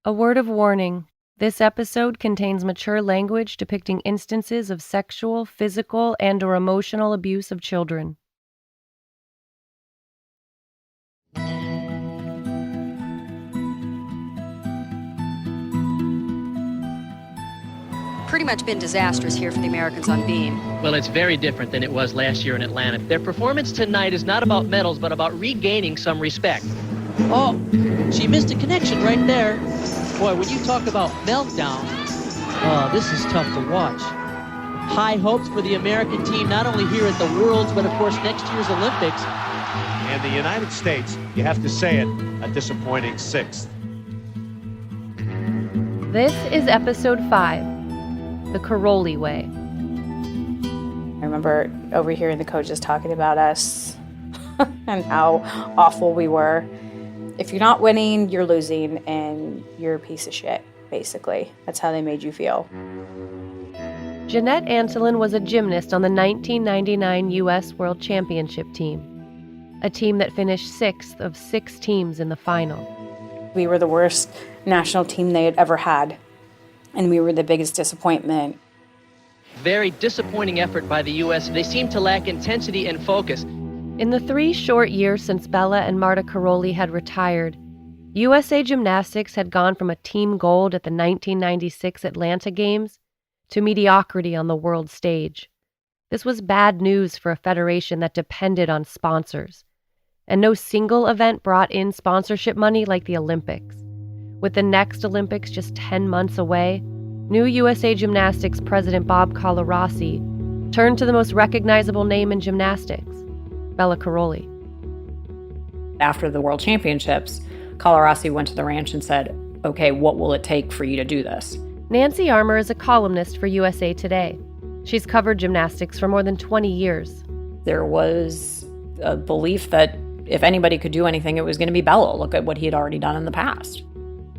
A word of warning. This episode contains mature language depicting instances of sexual, physical, and/or emotional abuse of children. Pretty much been disastrous here for the Americans on beam. Well, it's very different than it was last year in Atlanta. Their performance tonight is not about medals, but about regaining some respect. Oh, she missed a connection right there. Boy, when you talk about meltdown, this is tough to watch. High hopes for the American team, not only here at the Worlds, but of course next year's Olympics. And the United States, you have to say it, a disappointing sixth. This is episode 5, The Karolyi Way. I remember overhearing the coaches talking about us and how awful we were. If you're not winning, you're losing, and you're a piece of shit, basically. That's how they made you feel. Jeanette Antolin was a gymnast on the 1999 U.S. World Championship team, a team that finished 6th of 6 teams in the final. We were the worst national team they had ever had, and we were the biggest disappointment. Very disappointing effort by the U.S. They seem to lack intensity and focus. In the 3 short years since Bela and Marta Karolyi had retired, USA Gymnastics had gone from a team gold at the 1996 Atlanta Games to mediocrity on the world stage. This was bad news for a federation that depended on sponsors, and no single event brought in sponsorship money like the Olympics. With the next Olympics just 10 months away, new USA Gymnastics president Bob Karolyi turned to the most recognizable name in gymnastics, Bela Karolyi. After the World Championships, Karolyi went to the ranch and said, okay, what will it take for you to do this? Nancy Armour is a columnist for USA Today. She's covered gymnastics for more than 20 years. There was a belief that if anybody could do anything, it was going to be Bela. Look at what he had already done in the past.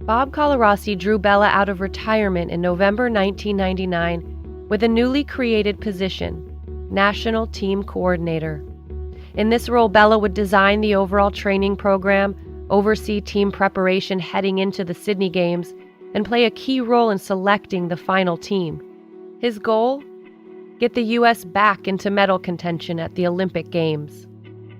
Bob Karolyi drew Bela out of retirement in November 1999 with a newly created position, National Team Coordinator. In this role, Bela would design the overall training program, oversee team preparation heading into the Sydney Games, and play a key role in selecting the final team. His goal? Get the U.S. back into medal contention at the Olympic Games.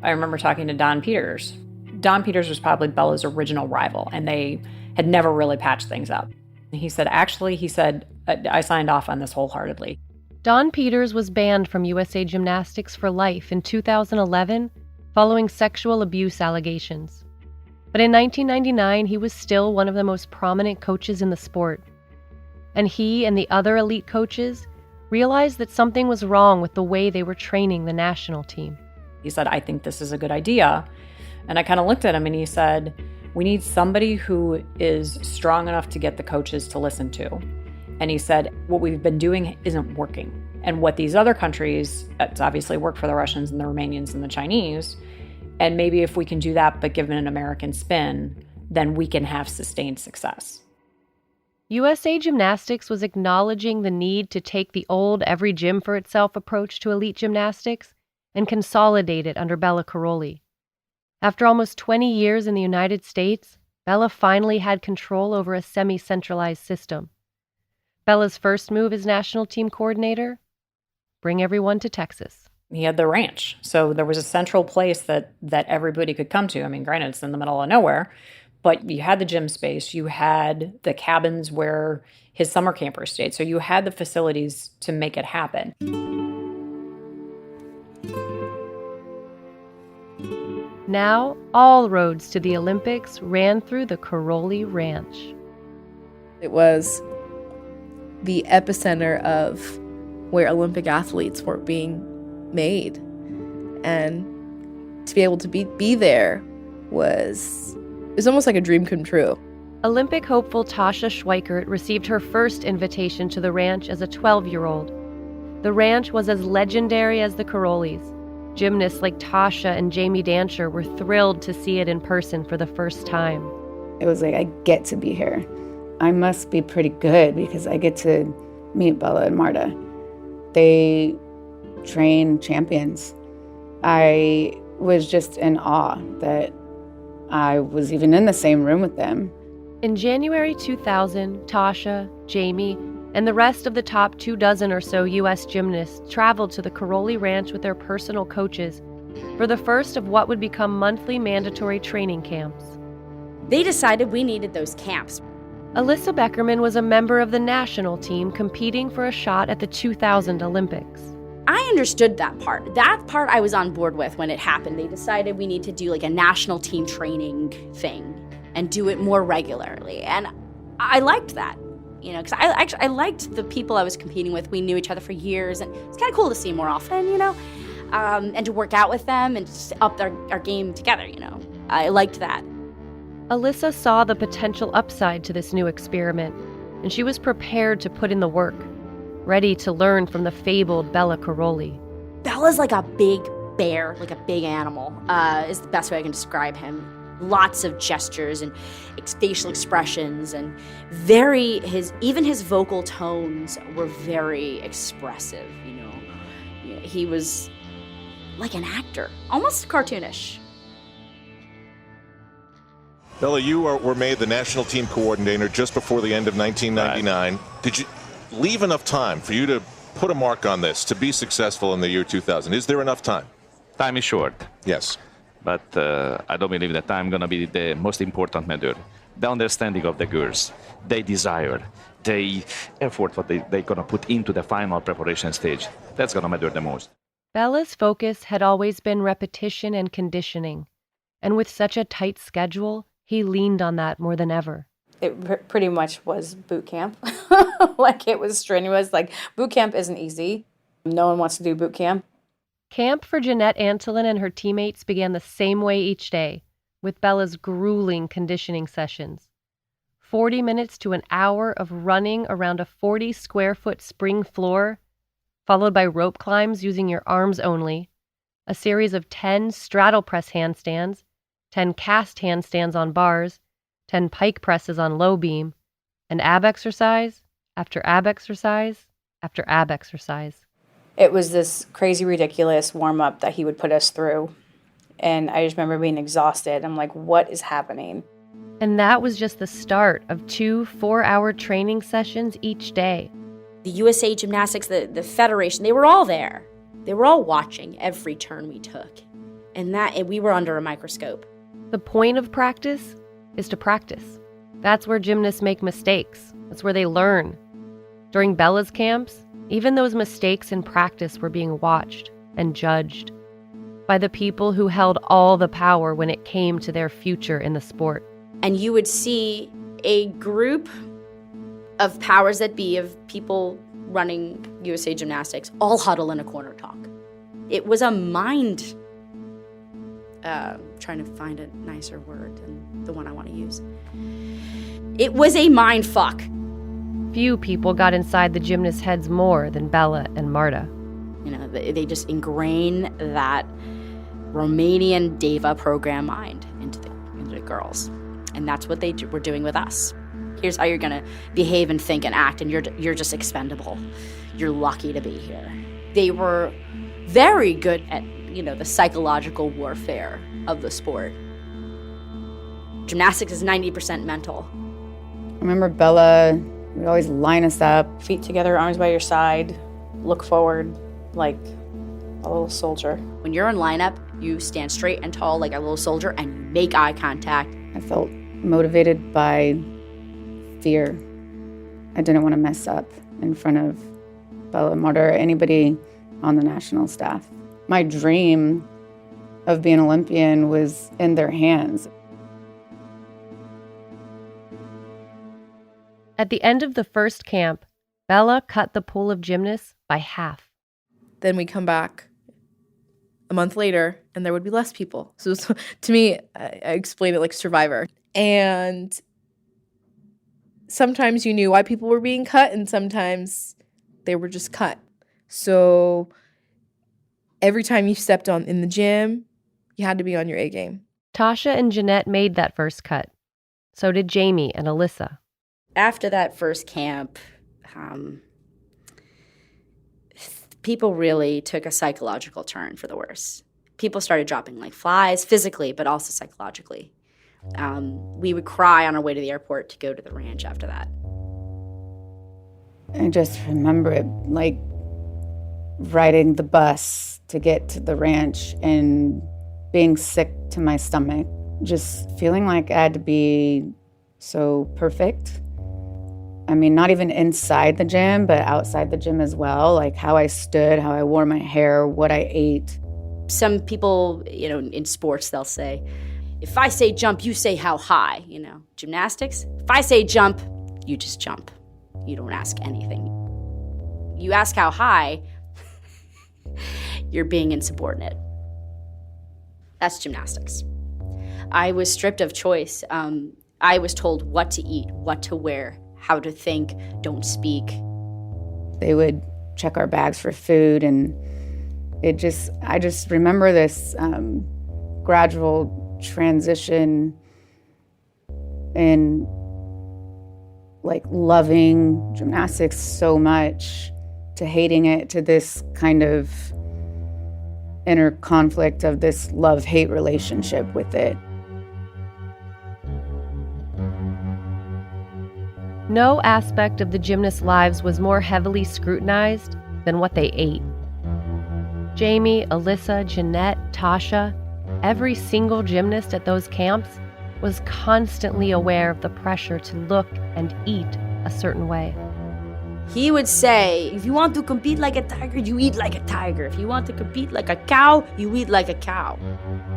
I remember talking to Don Peters. Don Peters was probably Bela's original rival, and they had never really patched things up. He said, I signed off on this wholeheartedly. Don Peters was banned from USA Gymnastics for life in 2011 following sexual abuse allegations. But in 1999, he was still one of the most prominent coaches in the sport. And he and the other elite coaches realized that something was wrong with the way they were training the national team. He said, I think this is a good idea. And I kind of looked at him and he said, we need somebody who is strong enough to get the coaches to listen to. And he said, what we've been doing isn't working. And what these other countries, it's obviously worked for the Russians and the Romanians and the Chinese, and maybe if we can do that but give it an American spin, then we can have sustained success. USA Gymnastics was acknowledging the need to take the old every gym for itself approach to elite gymnastics and consolidate it under Bela Karolyi. After almost 20 years in the United States, Bela finally had control over a semi-centralized system. Bela's first move as national team coordinator? Bring everyone to Texas. He had the ranch. So there was a central place that everybody could come to. I mean, granted, it's in the middle of nowhere, but you had the gym space. You had the cabins where his summer campers stayed. So you had the facilities to make it happen. Now, all roads to the Olympics ran through the Karolyi Ranch. It was the epicenter of where Olympic athletes were being made. And to be able to be there was almost like a dream come true. Olympic hopeful Tasha Schweikert received her first invitation to the ranch as a 12-year-old. The ranch was as legendary as the Karolyis. Gymnasts like Tasha and Jamie Dancher were thrilled to see it in person for the first time. It was like, I get to be here. I must be pretty good because I get to meet Bela and Marta. They train champions. I was just in awe that I was even in the same room with them. In January 2000, Tasha, Jamie, and the rest of the top 24 or so U.S. gymnasts traveled to the Karolyi Ranch with their personal coaches for the first of what would become monthly mandatory training camps. They decided we needed those camps. Alyssa Beckerman was a member of the national team competing for a shot at the 2000 Olympics. I understood that part. That part I was on board with when it happened. They decided we need to do like a national team training thing and do it more regularly. And I liked that, you know, because I liked the people I was competing with. We knew each other for years, and it's kind of cool to see more often, you know, and to work out with them and just up our game together, you know. I liked that. Alyssa saw the potential upside to this new experiment, and she was prepared to put in the work, ready to learn from the fabled Bela Karolyi. Bela's like a big bear, like a big animal, is the best way I can describe him. Lots of gestures and facial expressions, and even his vocal tones were very expressive, you know. He was like an actor, almost cartoonish. Bela, you were made the national team coordinator just before the end of 1999. Right. Did you leave enough time for you to put a mark on this, to be successful in the year 2000? Is there enough time? Time is short. Yes. But I don't believe that time going to be the most important matter. The understanding of the girls, their desire, the effort what they're going to put into the final preparation stage, that's going to matter the most. Bela's focus had always been repetition and conditioning, and with such a tight schedule, he leaned on that more than ever. It pretty much was boot camp. Like, it was strenuous. Like, boot camp isn't easy. No one wants to do boot camp. Camp for Jeanette Antolin and her teammates began the same way each day, with Bela's grueling conditioning sessions. 40 minutes to an hour of running around a 40-square-foot spring floor, followed by rope climbs using your arms only, a series of 10 straddle press handstands, 10 cast handstands on bars, 10 pike presses on low beam, and ab exercise after ab exercise after ab exercise. It was this crazy, ridiculous warm-up that he would put us through. And I just remember being exhausted. I'm like, what is happening? And that was just the start of 2 4-hour training sessions each day. The USA Gymnastics, the Federation, they were all there. They were all watching every turn we took. And we were under a microscope. The point of practice is to practice. That's where gymnasts make mistakes. That's where they learn. During Bela's camps, even those mistakes in practice were being watched and judged by the people who held all the power when it came to their future in the sport. And you would see a group of powers that be, of people running USA Gymnastics, all huddle in a corner talk. It was a mind, trying to find a nicer word than the one I want to use. It was a mind fuck. Few people got inside the gymnasts' heads more than Bela and Marta. You know, they just ingrain that Romanian Deva program mind into the girls. And that's what they were doing with us. Here's how you're going to behave and think and act, and you're just expendable. You're lucky to be here. They were very good at, you know, the psychological warfare of the sport. Gymnastics is 90% mental. I remember Bela would always line us up. Feet together, arms by your side, look forward like a little soldier. When you're in lineup, you stand straight and tall like a little soldier and you make eye contact. I felt motivated by fear. I didn't want to mess up in front of Bela, Marta, or anybody on the national staff. My dream of being an Olympian was in their hands. At the end of the first camp, Bela cut the pool of gymnasts by half. Then we come back a month later, and there would be less people. So to me, I explain it like Survivor. And sometimes you knew why people were being cut, and sometimes they were just cut. So every time you stepped on in the gym, you had to be on your A game. Tasha and Jeanette made that first cut. So did Jamie and Alyssa. After that first camp, people really took a psychological turn for the worse. People started dropping like flies, physically, but also psychologically. We would cry on our way to the airport to go to the ranch after that. I just remember it like riding the bus to get to the ranch and being sick to my stomach, just feeling like I had to be so perfect. I mean, not even inside the gym, but outside the gym as well, like how I stood, how I wore my hair, what I ate. Some people, in sports, they'll say, if I say jump, you say how high, Gymnastics, if I say jump, you just jump. You don't ask anything. You ask how high, you're being insubordinate. That's gymnastics. I was stripped of choice. I was told what to eat, what to wear, how to think, don't speak. They would check our bags for food, and I just remember this gradual transition in like loving gymnastics so much to hating it, to this kind of inner conflict of this love-hate relationship with it. No aspect of the gymnasts' lives was more heavily scrutinized than what they ate. Jamie, Alyssa, Jeanette, Tasha, every single gymnast at those camps was constantly aware of the pressure to look and eat a certain way. He would say, if you want to compete like a tiger, you eat like a tiger. If you want to compete like a cow, you eat like a cow.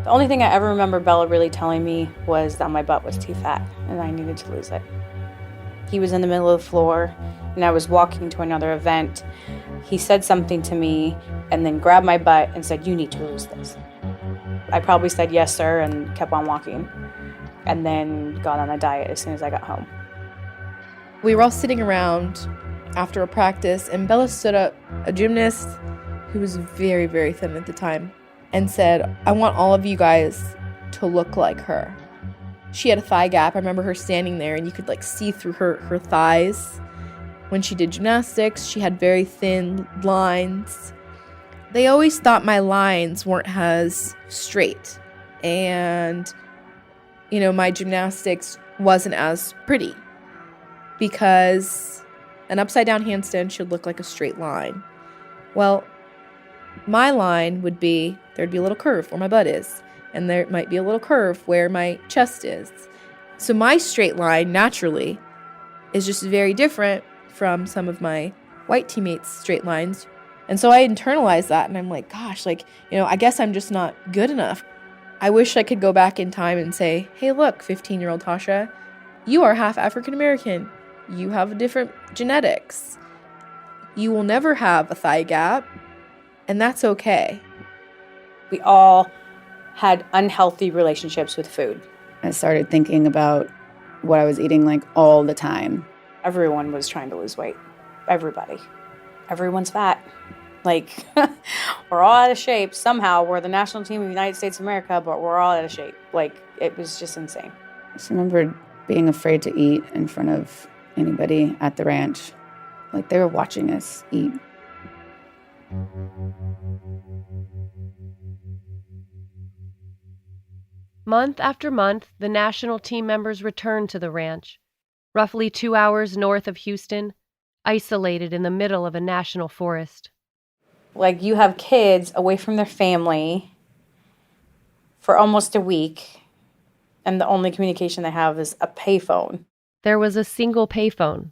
The only thing I ever remember Bela really telling me was that my butt was too fat and I needed to lose it. He was in the middle of the floor and I was walking to another event. He said something to me and then grabbed my butt and said, you need to lose this. I probably said yes, sir, and kept on walking, and then got on a diet as soon as I got home. We were all sitting around after a practice, and Bela stood up, a gymnast who was very, very thin at the time, and said, I want all of you guys to look like her. She had a thigh gap. I remember her standing there, and you could see through her thighs. When she did gymnastics, she had very thin lines. They always thought my lines weren't as straight, and my gymnastics wasn't as pretty, because an upside down handstand should look like a straight line. Well, my line would be, there'd be a little curve where my butt is, and there might be a little curve where my chest is. So my straight line naturally is just very different from some of my white teammates' straight lines. And so I internalized that, and I'm like, gosh, I guess I'm just not good enough. I wish I could go back in time and say, hey, look, 15-year-old Tasha, you are half African American. You have different genetics. You will never have a thigh gap, and that's okay. We all had unhealthy relationships with food. I started thinking about what I was eating all the time. Everyone was trying to lose weight. Everybody. Everyone's fat. We're all out of shape. Somehow we're the national team of the United States of America, but we're all out of shape. It was just insane. I just remember being afraid to eat in front of anybody at the ranch. They were watching us eat. Month after month, the national team members returned to the ranch, roughly 2 hours north of Houston, isolated in the middle of a national forest. You have kids away from their family for almost a week, and the only communication they have is a payphone. There was a single payphone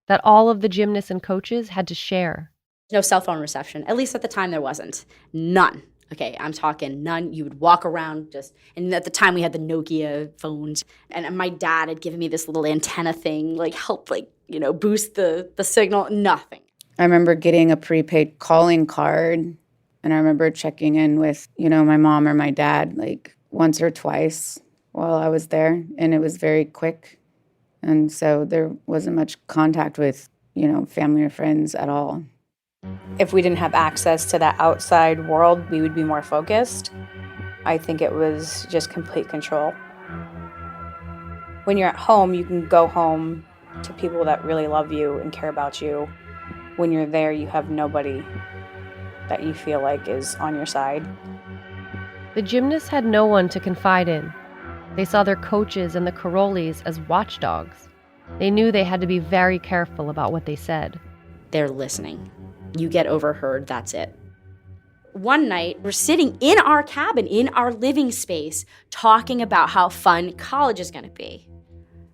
that all of the gymnasts and coaches had to share. No cell phone reception. At least at the time there wasn't. None. Okay, I'm talking none. You would walk around and at the time we had the Nokia phones, and my dad had given me this little antenna thing, help, boost the signal. Nothing. I remember getting a prepaid calling card, and I remember checking in with, my mom or my dad, once or twice while I was there, and it was very quick. And so there wasn't much contact with, family or friends at all. If we didn't have access to that outside world, we would be more focused. I think it was just complete control. When you're at home, you can go home to people that really love you and care about you. When you're there, you have nobody that you feel like is on your side. The gymnasts had no one to confide in. They saw their coaches and the Karolyis as watchdogs. They knew they had to be very careful about what they said. They're listening. You get overheard, that's it. One night, we're sitting in our cabin, in our living space, talking about how fun college is going to be.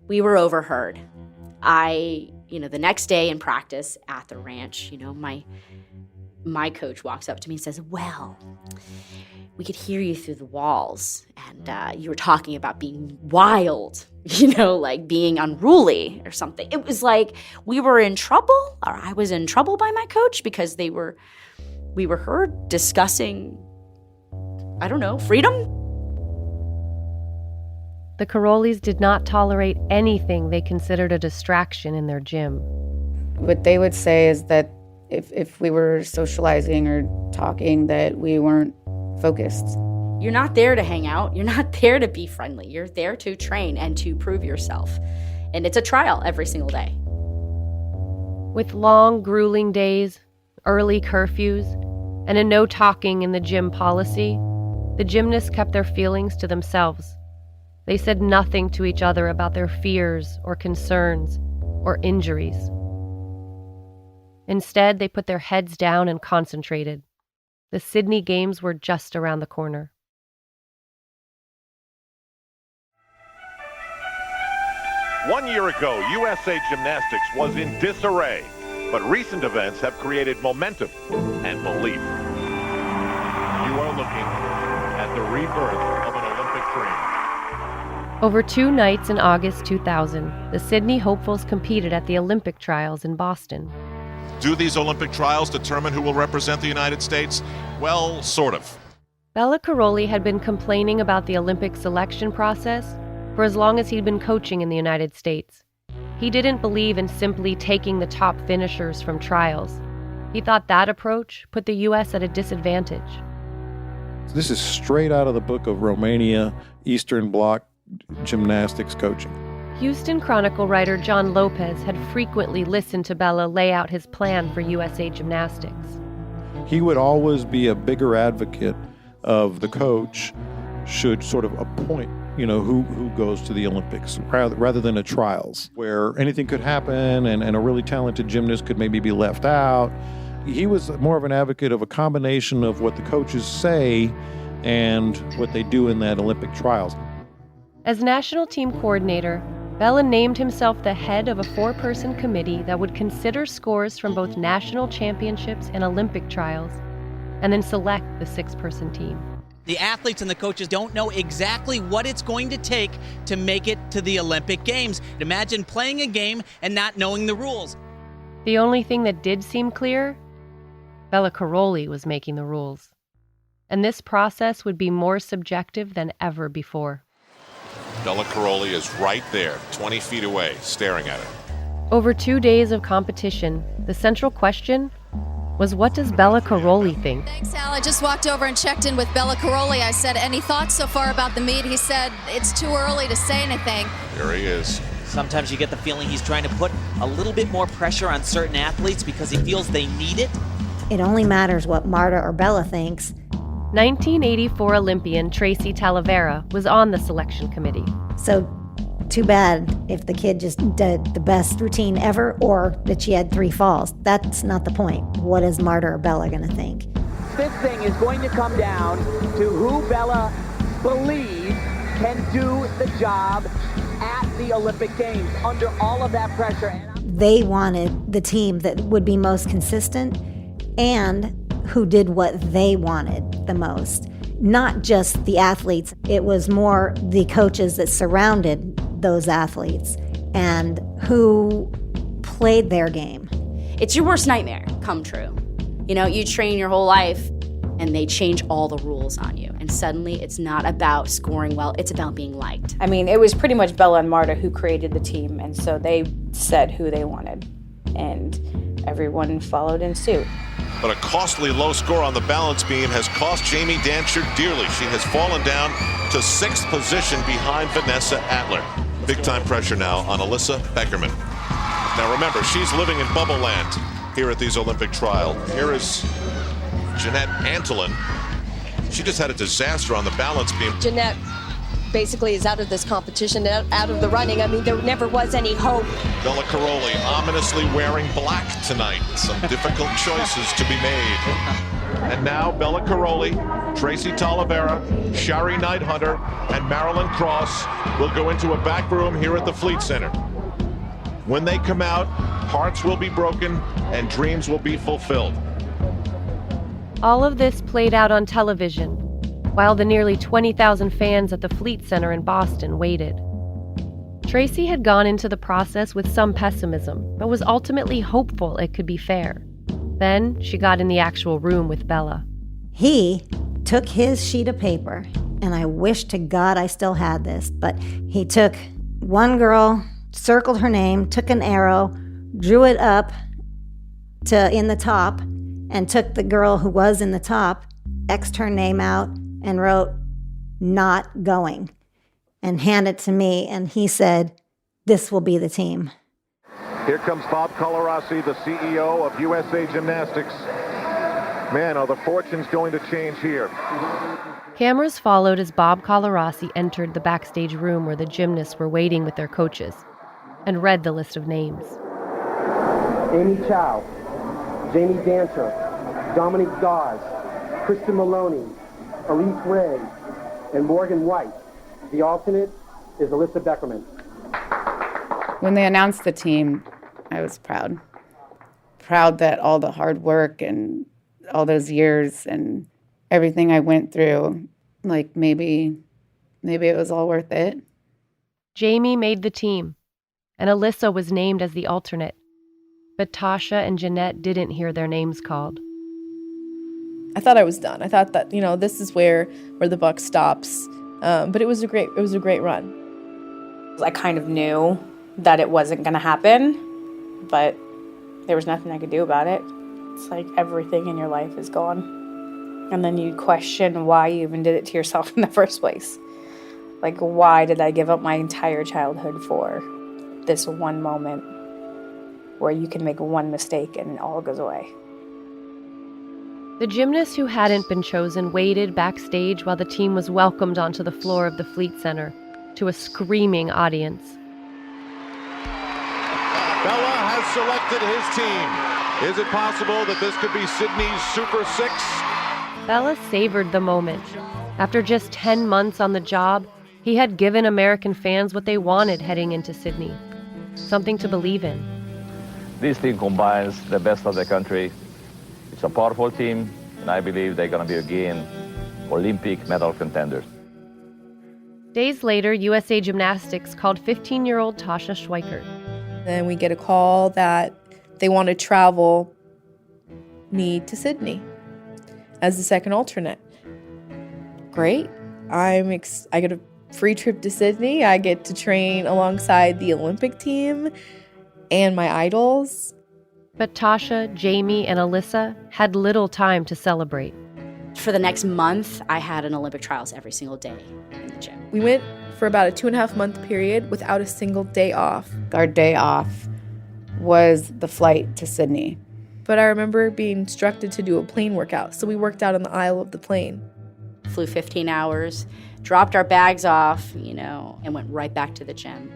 We were overheard. The next day in practice at the ranch, my coach walks up to me and says, well, we could hear you through the walls, and you were talking about being wild, like being unruly or something. It was like we were in trouble, or I was in trouble by my coach, because we were heard discussing, freedom. The Karolyis did not tolerate anything they considered a distraction in their gym. What they would say is that if we were socializing or talking, that we weren't focused. You're not there to hang out. You're not there to be friendly. You're there to train and to prove yourself. And it's a trial every single day. With long, grueling days, early curfews, and a no talking in the gym policy, the gymnasts kept their feelings to themselves. They said nothing to each other about their fears or concerns or injuries. Instead, they put their heads down and concentrated. The Sydney Games were just around the corner. One year ago, USA Gymnastics was in disarray, but recent events have created momentum and belief. You are looking at the rebirth of an Olympic dream. Over 2 nights in August 2000, the Sydney hopefuls competed at the Olympic trials in Boston. Do these Olympic trials determine who will represent the United States? Well, sort of. Bela Karolyi had been complaining about the Olympic selection process for as long as he'd been coaching in the United States. He didn't believe in simply taking the top finishers from trials. He thought that approach put the U.S. at a disadvantage. This is straight out of the book of Romania, Eastern Bloc gymnastics coaching. Houston Chronicle writer John Lopez had frequently listened to Bela lay out his plan for USA Gymnastics. He would always be a bigger advocate of the coach should sort of appoint, who goes to the Olympics rather than a trials where anything could happen and a really talented gymnast could maybe be left out. He was more of an advocate of a combination of what the coaches say and what they do in that Olympic trials. As national team coordinator, Bela named himself the head of a 4-person committee that would consider scores from both national championships and Olympic trials, and then select the 6-person team. The athletes and the coaches don't know exactly what it's going to take to make it to the Olympic Games. Imagine playing a game and not knowing the rules. The only thing that did seem clear, Bela Karolyi was making the rules. And this process would be more subjective than ever before. Bela Karolyi is right there, 20 feet away, staring at it. Over 2 days of competition, the central question was, what does Bela Karolyi think? Thanks, Al. I just walked over and checked in with Bela Karolyi. I said, any thoughts so far about the meet? He said, it's too early to say anything. Here he is. Sometimes you get the feeling he's trying to put a little bit more pressure on certain athletes because he feels they need it. It only matters what Marta or Bela thinks. 1984 Olympian Tracy Talavera was on the selection committee. So too bad if the kid just did the best routine ever or that she had 3 falls. That's not the point. What is Marta or Bela going to think? This thing is going to come down to who Bela believes can do the job at the Olympic Games under all of that pressure. They wanted the team that would be most consistent and who did what they wanted the most. Not just the athletes, it was more the coaches that surrounded those athletes and who played their game. It's your worst nightmare come true. You train your whole life and they change all the rules on you. And suddenly it's not about scoring well, it's about being liked. I mean, it was pretty much Bela and Marta who created the team, and so they said who they wanted, and everyone followed in suit. But a costly low score on the balance beam has cost Jamie Dancher dearly. She has fallen down to 6th position behind Vanessa Adler. Big-time pressure now on Alyssa Beckerman. Now remember, she's living in bubble land here at these Olympic trials. Here is Jeanette Antolin. She just had a disaster on the balance beam. Jeanette basically is out of this competition, out of the running. I mean, there never was any hope. Bela Karolyi ominously wearing black tonight. Some difficult choices to be made. And now Bela Karolyi, Tracy Talavera, Shari Nighthunter, and Marilyn Cross will go into a back room here at the Fleet Center. When they come out, hearts will be broken and dreams will be fulfilled. All of this played out on television, while the nearly 20,000 fans at the Fleet Center in Boston waited. Tracy had gone into the process with some pessimism, but was ultimately hopeful it could be fair. Then she got in the actual room with Bela. He took his sheet of paper, and I wish to God I still had this, but he took one girl, circled her name, took an arrow, drew it up to in the top, and took the girl who was in the top, X'd her name out, and wrote, "Not going," and handed it to me, and he said, "This will be the team." Here comes Bob Colarossi, the CEO of USA Gymnastics. Man, are the fortunes going to change here? Cameras followed as Bob Colarossi entered the backstage room where the gymnasts were waiting with their coaches and read the list of names. Amy Chow, Jamie Dancher, Dominique Dawes, Kristen Maloney, Elise Ray, and Morgan White. The alternate is Alyssa Beckerman. When they announced the team, I was proud. Proud that all the hard work and all those years and everything I went through, like maybe it was all worth it. Jamie made the team, and Alyssa was named as the alternate. But Tasha and Jeanette didn't hear their names called. I thought I was done. I thought that, this is where the buck stops. But it was a great run. I kind of knew that it wasn't going to happen, but there was nothing I could do about it. It's like everything in your life is gone. And then you question why you even did it to yourself in the first place. Like, why did I give up my entire childhood for this one moment where you can make one mistake and it all goes away? The gymnasts who hadn't been chosen waited backstage while the team was welcomed onto the floor of the Fleet Center to a screaming audience. Bela has selected his team. Is it possible that this could be Sydney's Super Six? Bela savored the moment. After just 10 months on the job, he had given American fans what they wanted heading into Sydney. Something to believe in. This team combines the best of the country. It's a powerful team, and I believe they're going to be again Olympic medal contenders. Days later, USA Gymnastics called 15-year-old Tasha Schweikert. Then we get a call that they want to travel me to Sydney as the second alternate. Great. I get a free trip to Sydney. I get to train alongside the Olympic team and my idols. But Tasha, Jamie, and Alyssa had little time to celebrate. For the next month, I had an Olympic trials every single day in the gym. We went for about a 2.5-month period without a single day off. Our day off was the flight to Sydney. But I remember being instructed to do a plane workout, so we worked out on the aisle of the plane. Flew 15 hours, dropped our bags off, and went right back to the gym.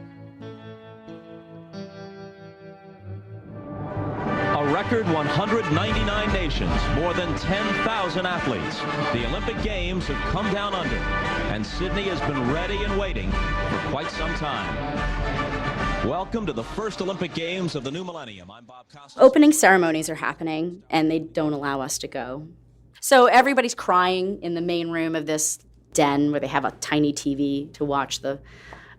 A record 199 nations, more than 10,000 athletes. The Olympic Games have come down under, and Sydney has been ready and waiting for quite some time. Welcome to the first Olympic Games of the new millennium. I'm Bob Costas. Opening ceremonies are happening, and they don't allow us to go. So everybody's crying in the main room of this den where they have a tiny TV to watch the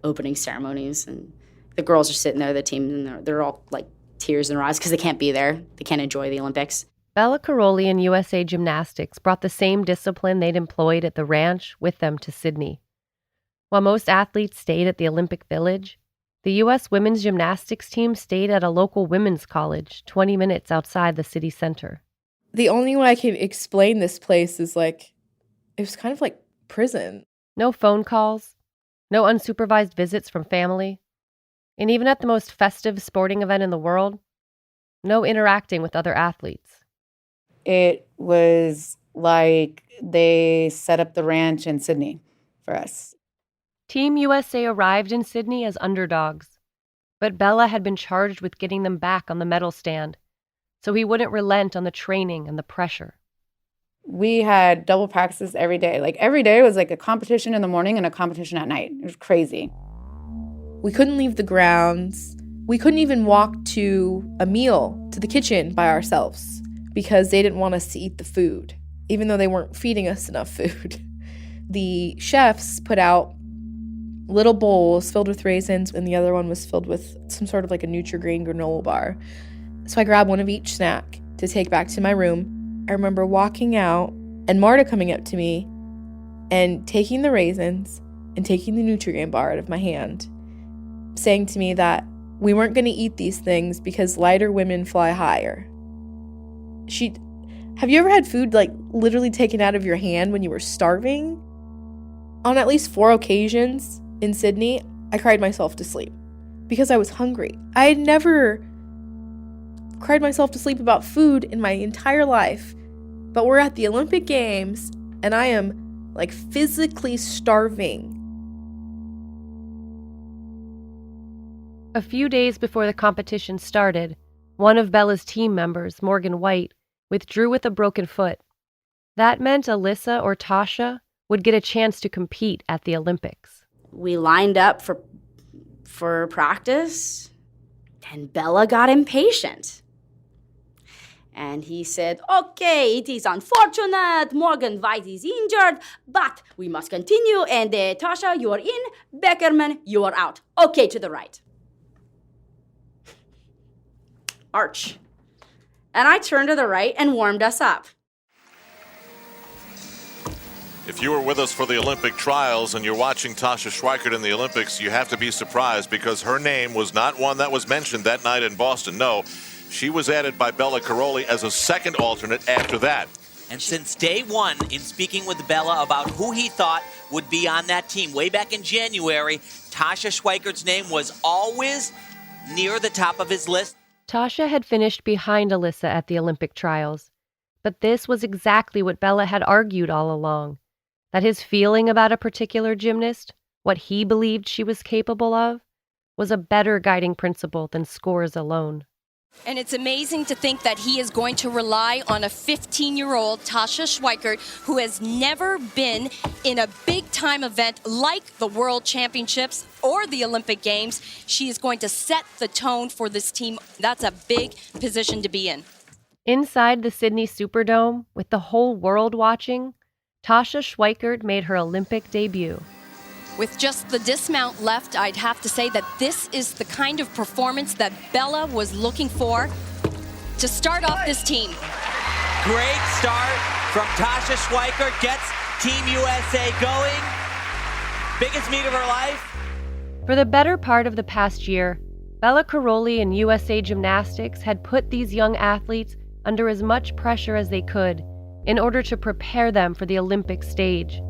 opening ceremonies, and the girls are sitting there, the team, and they're all like tears in their eyes because they can't be there. They can't enjoy the Olympics. Bela Karolyi and USA Gymnastics brought the same discipline they'd employed at the ranch with them to Sydney. While most athletes stayed at the Olympic Village, the U.S. women's gymnastics team stayed at a local women's college 20 minutes outside the city center. The only way I can explain this place is it was kind of like prison. No phone calls, no unsupervised visits from family, and even at the most festive sporting event in the world, no interacting with other athletes. It was like they set up the ranch in Sydney for us. Team USA arrived in Sydney as underdogs, but Bela had been charged with getting them back on the medal stand, so he wouldn't relent on the training and the pressure. We had double practices every day. Like every day was like a competition in the morning and a competition at night. It was crazy. We couldn't leave the grounds. We couldn't even walk to a meal, to the kitchen by ourselves, because they didn't want us to eat the food, even though they weren't feeding us enough food. The chefs put out little bowls filled with raisins, and the other one was filled with some sort of like a Nutri-Grain granola bar. So I grabbed one of each snack to take back to my room. I remember walking out and Marta coming up to me and taking the raisins and taking the Nutri-Grain bar out of my hand, saying to me that we weren't going to eat these things because lighter women fly higher. Have you ever had food like literally taken out of your hand when you were starving? On at least 4 occasions in Sydney, I cried myself to sleep because I was hungry. I had never cried myself to sleep about food in my entire life, but we're at the Olympic Games and I am like physically starving. A few days before the competition started, one of Bela's team members, Morgan White, withdrew with a broken foot. That meant Alyssa or Tasha would get a chance to compete at the Olympics. We lined up for practice, and Bela got impatient. And he said, okay, it is unfortunate, Morgan White is injured, but we must continue, and Tasha, you are in, Beckerman, you are out. Okay, to the right. Arch. And I turned to the right and warmed us up. If you were with us for the Olympic trials and you're watching Tasha Schweikert in the Olympics, you have to be surprised because her name was not one that was mentioned that night in Boston. No, she was added by Bela Karolyi as a second alternate after that. And since day one, in speaking with Bela about who he thought would be on that team way back in January, Tasha Schweikert's name was always near the top of his list. Tasha had finished behind Alyssa at the Olympic trials, but this was exactly what Bela had argued all along, that his feeling about a particular gymnast, what he believed she was capable of, was a better guiding principle than scores alone. And it's amazing to think that he is going to rely on a 15-year-old Tasha Schweikert who has never been in a big-time event like the World Championships or the Olympic Games. She is going to set the tone for this team. That's a big position to be in. Inside the Sydney Superdome, with the whole world watching, Tasha Schweikert made her Olympic debut. With just the dismount left, I'd have to say that this is the kind of performance that Bela was looking for to start off this team. Great start from Tasha Schweikert, gets Team USA going. Biggest meet of her life. For the better part of the past year, Bela Karolyi and USA Gymnastics had put these young athletes under as much pressure as they could in order to prepare them for the Olympic stage.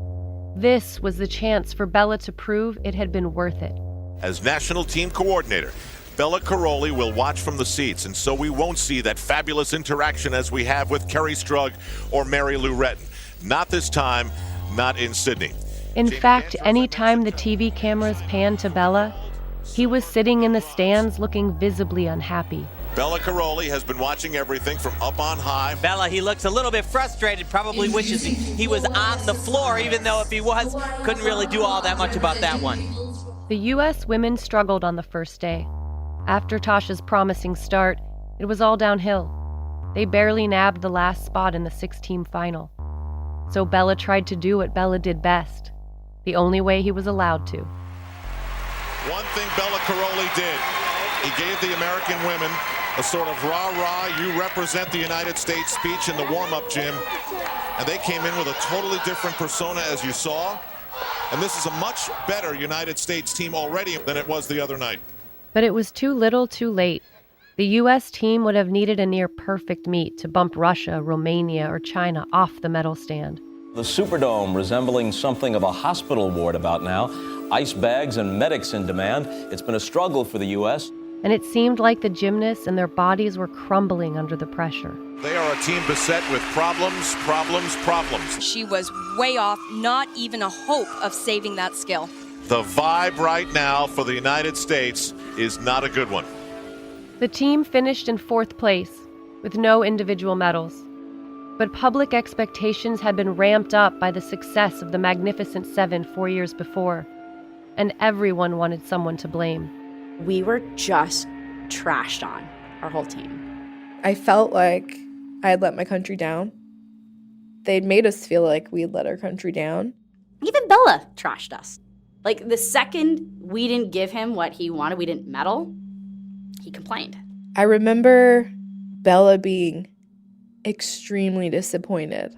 This was the chance for Bela to prove it had been worth it. As national team coordinator, Bela Karolyi will watch from the seats, and so we won't see that fabulous interaction as we have with Kerri Strug or Mary Lou Retton. Not this time, not in Sydney. In fact, any time the TV cameras panned to Bela, he was sitting in the stands looking visibly unhappy. Bela Karolyi has been watching everything from up on high. Bela, he looks a little bit frustrated, probably wishes he was on the floor, even though if he was, couldn't really do all that much about that one. The U.S. women struggled on the first day. After Tasha's promising start, it was all downhill. They barely nabbed the last spot in the 6-team final. So Bela tried to do what Bela did best, the only way he was allowed to. One thing Bela Karolyi did, he gave the American women a sort of rah-rah, you represent the United States speech in the warm-up gym. And they came in with a totally different persona, as you saw. And this is a much better United States team already than it was the other night. But it was too little too late. The U.S. team would have needed a near-perfect meet to bump Russia, Romania, or China off the medal stand. The Superdome resembling something of a hospital ward about now. Ice bags and medics in demand. It's been a struggle for the U.S. And it seemed like the gymnasts and their bodies were crumbling under the pressure. They are a team beset with problems, problems, problems. She was way off, not even a hope of saving that skill. The vibe right now for the United States is not a good one. The team finished in 4th place, with no individual medals. But public expectations had been ramped up by the success of the Magnificent Seven 4 years before, and everyone wanted someone to blame. We were just trashed on, our whole team. I felt like I had let my country down. They'd made us feel like we had let our country down. Even Bela trashed us. Like, the second we didn't give him what he wanted, we didn't medal, he complained. I remember Bela being extremely disappointed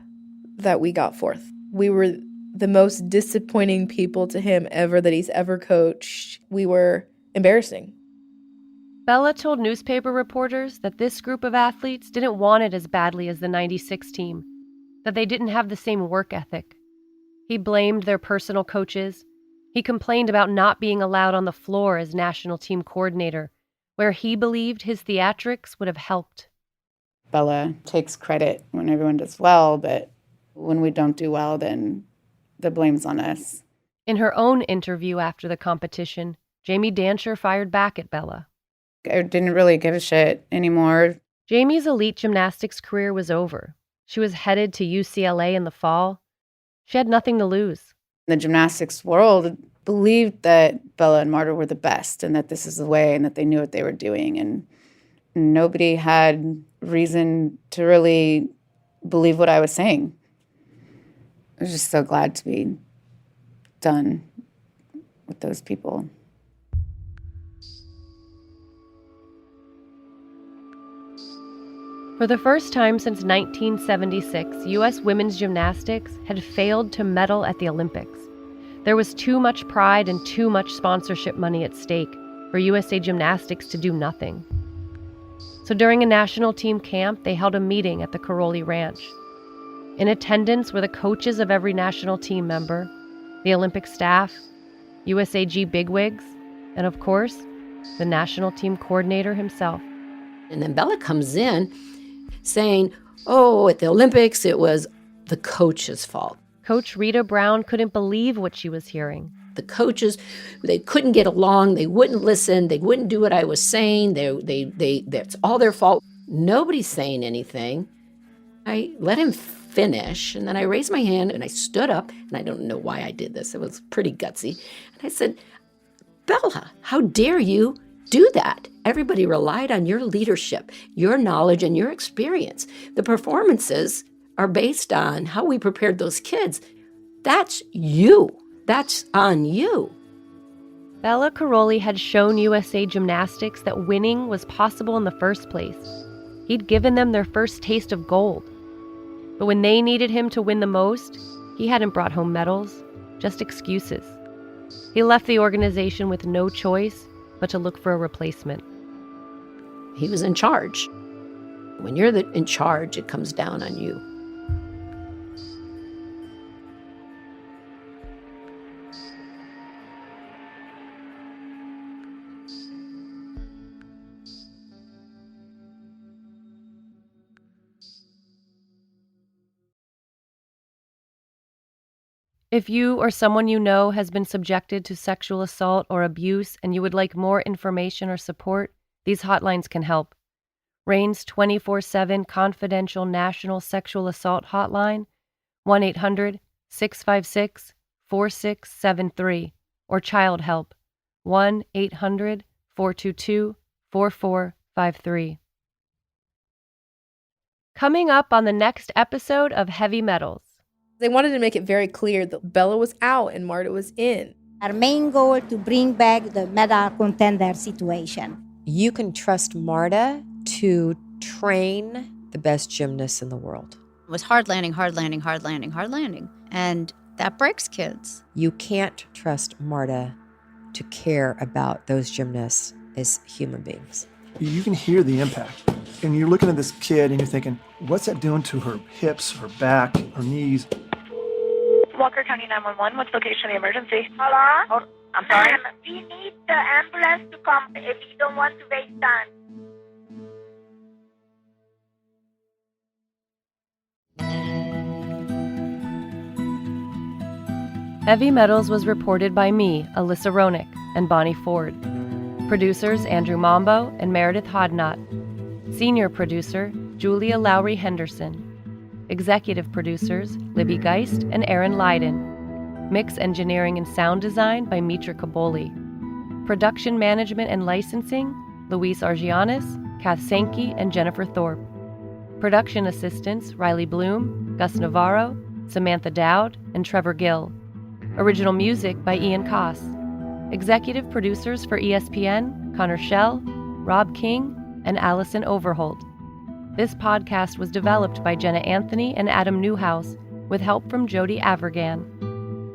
that we got 4th. We were the most disappointing people to him ever that he's ever coached. We were embarrassing. Bela told newspaper reporters that this group of athletes didn't want it as badly as the '96 team, that they didn't have the same work ethic. He blamed their personal coaches. He complained about not being allowed on the floor as national team coordinator, where he believed his theatrics would have helped. Bela takes credit when everyone does well, but when we don't do well, then the blame's on us. In her own interview after the competition, Jamie Dancher fired back at Bela. I didn't really give a shit anymore. Jamie's elite gymnastics career was over. She was headed to UCLA in the fall. She had nothing to lose. The gymnastics world believed that Bela and Marta were the best and that this is the way and that they knew what they were doing. And nobody had reason to really believe what I was saying. I was just so glad to be done with those people. For the first time since 1976, U.S. women's gymnastics had failed to medal at the Olympics. There was too much pride and too much sponsorship money at stake for USA Gymnastics to do nothing. So during a national team camp, they held a meeting at the Karolyi Ranch. In attendance were the coaches of every national team member, the Olympic staff, USAG bigwigs, and of course, the national team coordinator himself. And then Bela comes in saying, oh, at the Olympics, it was the coach's fault. Coach Rita Brown couldn't believe what she was hearing. The coaches, they couldn't get along. They wouldn't listen. They wouldn't do what I was saying. That's all their fault. Nobody's saying anything. I let him finish, and then I raised my hand, and I stood up, and I don't know why I did this. It was pretty gutsy. And I said, Bela, how dare you do that? Everybody relied on your leadership, your knowledge, and your experience. The performances are based on how we prepared those kids. That's you. That's on you. Bela Karolyi had shown USA Gymnastics that winning was possible in the first place. He'd given them their first taste of gold. But when they needed him to win the most, he hadn't brought home medals, just excuses. He left the organization with no choice but to look for a replacement. He was in charge. When you're in charge, it comes down on you. If you or someone you know has been subjected to sexual assault or abuse and you would like more information or support, these hotlines can help. RAINN's 24/7 confidential national sexual assault hotline, 1-800-656-4673, or ChildHelp, 1-800-422-4453. Coming up on the next episode of Heavy Metals. They wanted to make it very clear that Bela was out and Marta was in. Our main goal to bring back the medal contender situation. You can trust Marta to train the best gymnasts in the world. It was hard landing, hard landing, hard landing, hard landing. And that breaks kids. You can't trust Marta to care about those gymnasts as human beings. You can hear the impact. And you're looking at this kid and you're thinking, what's that doing to her hips, her back, her knees? Walker County 911, what's the location of the emergency? Hello? Oh, I'm sorry? We need the ambulance to come if you don't want to waste time. Heavy Metals was reported by me, Alyssa Ronick, and Bonnie Ford. Producers Andrew Mombo and Meredith Hodnott. Senior producer Julia Lowry Henderson. Executive producers Libby Geist and Aaron Leiden. Mix engineering and sound design by Mitra Kaboli. Production management and licensing Luis Argianis, Kath Sankey, and Jennifer Thorpe. Production assistants Riley Bloom, Gus Navarro, Samantha Dowd, and Trevor Gill. Original music by Ian Koss. Executive producers for ESPN, Connor Schell, Rob King, and Allison Overholt. This podcast was developed by Jenna Anthony and Adam Newhouse, with help from Jody Avergan.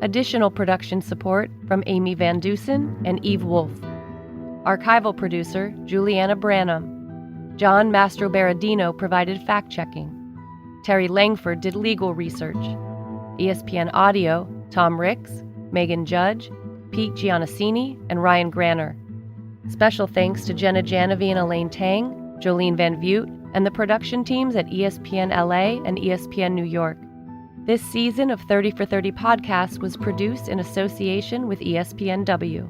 Additional production support from Amy Van Dusen and Eve Wolf. Archival producer Juliana Branham. John Mastro-Baradino provided fact-checking. Terry Langford did legal research. ESPN Audio, Tom Ricks, Megan Judge, Pete Giannassini, and Ryan Granner. Special thanks to Jenna Janovi and Elaine Tang, Jolene Van Vute, and the production teams at ESPN LA and ESPN New York. This season of 30 for 30 podcasts was produced in association with ESPNW.